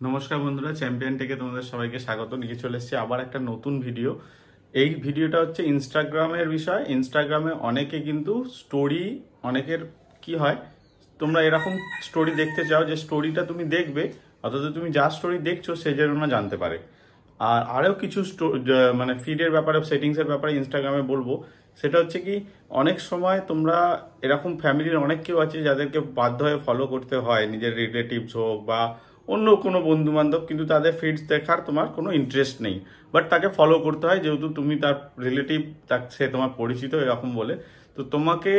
নমস্কার বন্ধুরা, চ্যাম্পিয়ন টেকে তোমাদের সবাইকে স্বাগত। নিয়ে চলে এসেছি আবার একটা নতুন ভিডিও। এই ভিডিওটা হচ্ছে ইনস্টাগ্রামের বিষয়। ইনস্টাগ্রামে অনেকে কিন্তু স্টোরি, অনেকের কি হয়, তোমরা এরকম স্টোরি দেখতে চাও যে স্টোরিটা তুমি দেখবে, অথচ তুমি যা স্টোরি দেখছো সে যেন না জানতে পারে। আর আরও কিছু মানে ফিডের ব্যাপারে, সেটিংসের ব্যাপারে ইনস্টাগ্রামে বলবো। সেটা হচ্ছে কি, অনেক সময় তোমরা এরকম ফ্যামিলির অনেক কেউ আছে যাদেরকে বাধ্য হয়ে ফলো করতে হয়, নিজের রিলেটিভস হোক বা অন্য কোনো বন্ধু বান্ধব, কিন্তু তাদের ফিডস দেখার তোমার কোনো ইন্টারেস্ট নেই, বাট তাকে ফলো করতে হয় যেহেতু তুমি তার রিলেটিভ, সে তোমার পরিচিত এরকম বলে। তো তোমাকে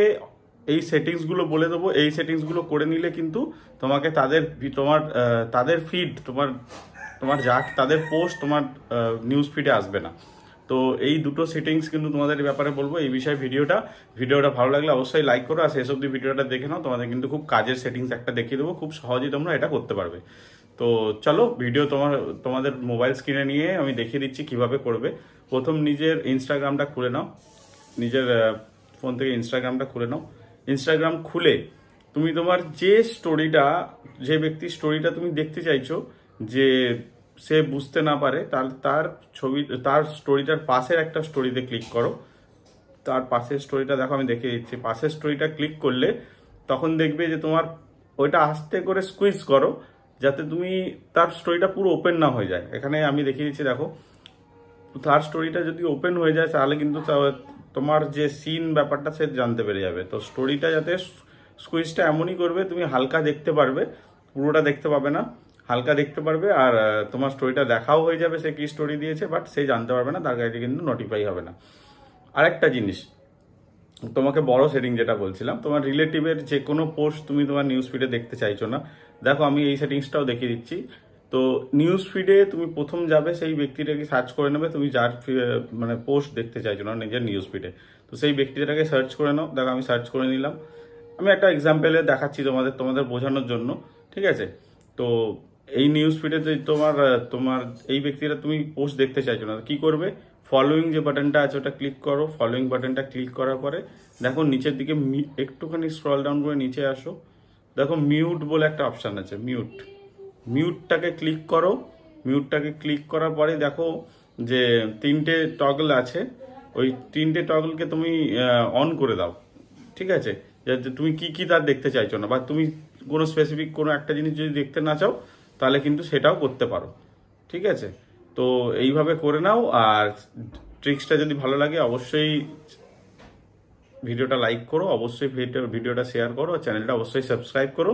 এই সেটিংসগুলো বলে দেবো। এই সেটিংসগুলো করে নিলে কিন্তু তোমাকে তাদের ফিড, তোমার তোমার যা তাদের পোস্ট তোমার নিউজ ফিডে আসবে না। তো এই দুটো সেটিংস কিন্তু তোমাদের ব্যাপারে বলবো এই বিষয়ে ভিডিওটা ভালো লাগলে অবশ্যই লাইক করো, আর শেষ অব্দি ভিডিওটা দেখে নাও। তোমাদের কিন্তু খুব কাজের সেটিংস একটা দেখিয়ে দেবো, খুব সহজেই তোমরা এটা করতে পারবে। তো চলো ভিডিও তোমাদের মোবাইল স্ক্রিনে নিয়ে আমি দেখিয়ে দিচ্ছি কিভাবে করবে। প্রথম নিজের ইনস্টাগ্রামটা খুলে নাও, নিজের ফোন থেকে ইনস্টাগ্রামটা খুলে নাও। ইনস্টাগ্রাম খুলে তুমি তোমার যে ব্যক্তির স্টোরিটা তুমি দেখতে চাইছো, যে সে বুঝতে না পারে, তার স্টোরিটার পাশের একটা স্টোরিতে ক্লিক করো। তার পাশের স্টোরিটা দেখো, আমি দেখিয়ে দিচ্ছি। পাশের স্টোরিটা ক্লিক করলে তখন দেখবে যে তোমার ওইটা আস্তে করে স্কুইজ করো, যাতে তুমি তার স্টোরিটা পুরো ওপেন না হয়ে যায়। এখানে আমি দেখিয়ে দিচ্ছি, দেখো তার স্টোরিটা যদি ওপেন হয়ে যায় তাহলে কিন্তু তোমার যে সিন ব্যাপারটা সে জানতে পেরে যাবে। তো স্টোরিটা যাতে স্কুইজটা এমনই করবে, তুমি হালকা দেখতে পারবে, পুরোটা দেখতে পাবে না, হালকা দেখতে পারবে। আর তোমার স্টোরিটা দেখাও হয়ে যাবে সে কি স্টোরি দিয়েছে, বাট সে জানতে পারবে না, তার কাছে কিন্তু নোটিফাই হবে না। আরেকটা জিনিস, তোমাকে বড় সেটিং যেটা বলছিলাম, তোমার রিলেটিভের যে কোনো পোস্ট তুমি তোমার নিউজ ফিডে দেখতে চাইছো না, দেখো আমি এই সেটিংসটাও দেখিয়ে দিচ্ছি। তো নিউজ ফিডে তুমি প্রথম যাবে, সেই ব্যক্তিটাকে সার্চ করে নেবে, তুমি যার মানে পোস্ট দেখতে চাইছো না নিজের নিউজ ফিডে, তো সেই ব্যক্তিটাকে সার্চ করে নাও। দেখো আমি সার্চ করে নিলাম। আমি একটা এক্সাম্পলে দেখাচ্ছি তোমাদের বোঝানোর জন্য, ঠিক আছে? তো এই নিউজ ফিডে তোমার তোমার এই ব্যক্তিটা তুমি পোস্ট দেখতে চাইছো না, কি করবে? ফলোয়িং যে বাটনটা আছে ওটা ক্লিক করো। ফলোয়িং বাটনটা ক্লিক করার পরে দেখো নিচের দিকে একটুখানি স্ক্রল ডাউন করে নিচে আসো, দেখো মিউট বলে একটা অপশান আছে, মিউটটাকে ক্লিক করো। মিউটটাকে ক্লিক করার পরে দেখো যে 3টে টগল আছে, ওই 3টে টগলকে তুমি অন করে দাও, ঠিক আছে? যে তুমি কি তার দেখতে চাইছো না, বা তুমি কোনো স্পেসিফিক কোনো একটা জিনিস যদি দেখতে না চাও তাহলে কিন্তু সেটাও করতে পারো, ঠিক আছে? তো এইভাবে করে নাও। আর ট্রিক্সটা যদি ভালো লাগে অবশ্যই ভিডিওটা লাইক করো, অবশ্যই ভিডিওটা শেয়ার করো, চ্যানেলটা অবশ্যই সাবস্ক্রাইব করো।